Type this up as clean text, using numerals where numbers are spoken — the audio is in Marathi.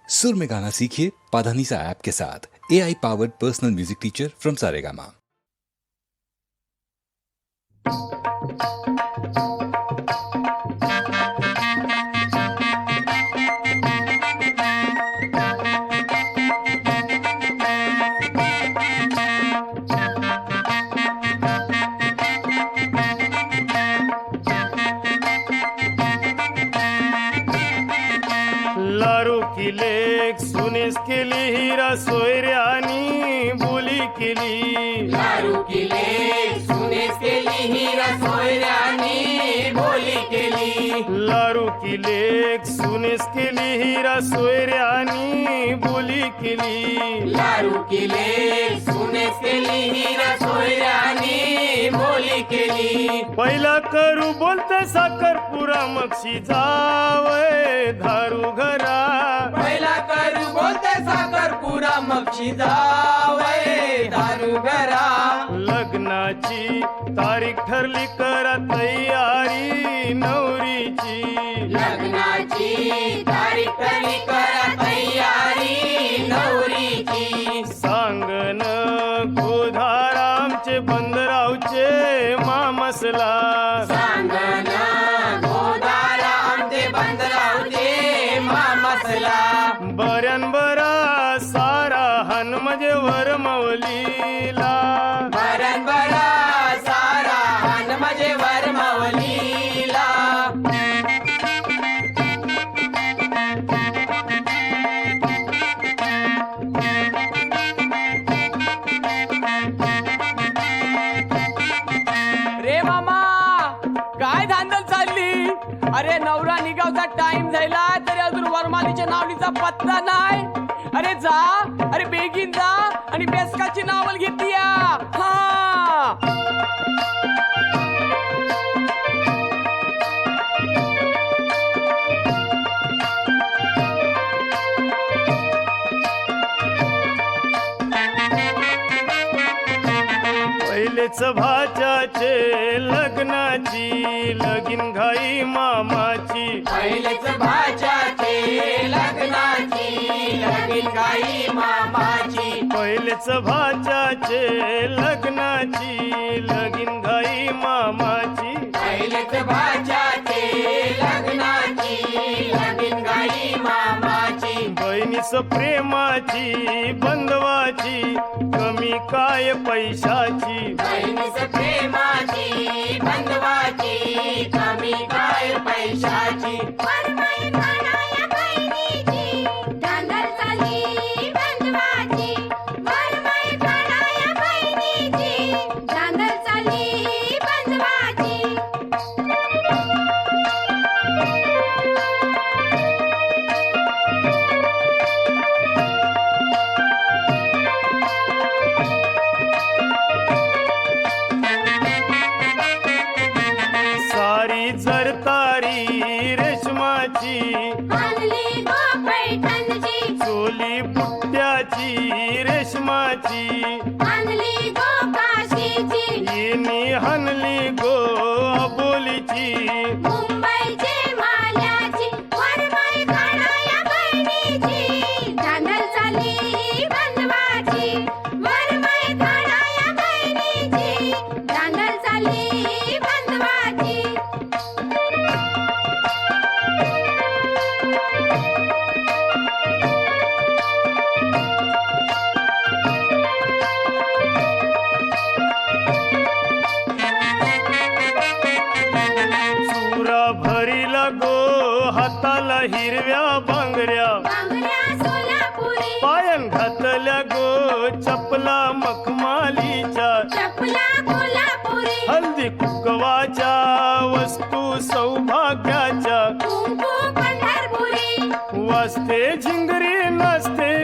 सुर में गाना सीखिए पाधानीसा ऐप के साथ। AI powered personal music teacher from Saregama. लारू किलेक सुनेस केली हिरा सोयऱ्यानी बोली केली। लारू केले सुनेस केली हिरा सोयऱ्यानी बोली केली। लारू किलेक सुनेस केली हिरा सोयऱ्यानी बोली केली। लारू केले सुनेस केली हिरा सोयऱ्यानी बोली केली। पहिला करू बोलते साखरपुरा मक्षी जावय धारू घरा। पहिला करू बोलते साखरपुरा मक्षी जावय दारू घरा। लग्नाची तारीख ठरली करा तयारी नवरीची। लग्नाची तारीख ठरली करा तयारी नवरीची। सांगन गोधारामचे बंदरावचे मामसला। सांगना गोदारा आमचे बंदरावचे मामसला। बऱ्यान बरा सारा हन म्हणजे वरमवलीला। बरन बरा सारा हन म्हणजे वरमवलीला। रे मामा काय धांदल चालली? अरे नवरा निघावचा टाइम झाला तरी अजून वरमालीच्या नावलीचा पत्ता नाही। अरे जा, अरे बेगीन जा आणि बेसकाची नावल घेतली हा। पहिलेच भाच्याचे लग्नाची लगीन घाई मामाची। पहिलेच भाच्याचे लग्नाची लगीन गाई मामाची। पहिलेच भाच्याचे लग्नाची लगीन घाई मामाची। पहिलेच भाच्याचे लग्नाची लगीन गाई मामाची। बहिणीस प्रेमाची बंधवाची कमी काय पैशाची। बहिणीस प्रेमाची बंधवाची कमी काय पैशाची। वरमाई कानाया बहिणीची धांदल चालली बंधवाची। वरमाई कानाया बहिणीची धांदल चालली बंधवाची। सारी जरतारी रेशमाची आणली गो पैठणची। चोली बुट्ट्याची रेशमाची। आणली गो काशीची। येणी हनली गो अबोलीची। मुंबईची माल्याची। वरमाई कानाया बहिणीची धांदल चालली बंधवाची। वरमाई कानाया बहिणीची धांदल चालली बंधवाची। चुरा भरीला गो हाताला हिरव्या बांगड्या। बांगड्या सोलापुरी। पायान घातल्या गो चपला मखमालीच्या। चपला कोल्हापुरी। हल्दी कुकवाच्या वस्तू सौभाग्याच्या। कुंकू पंढरपुरी। वाजते झिंगरी नाचते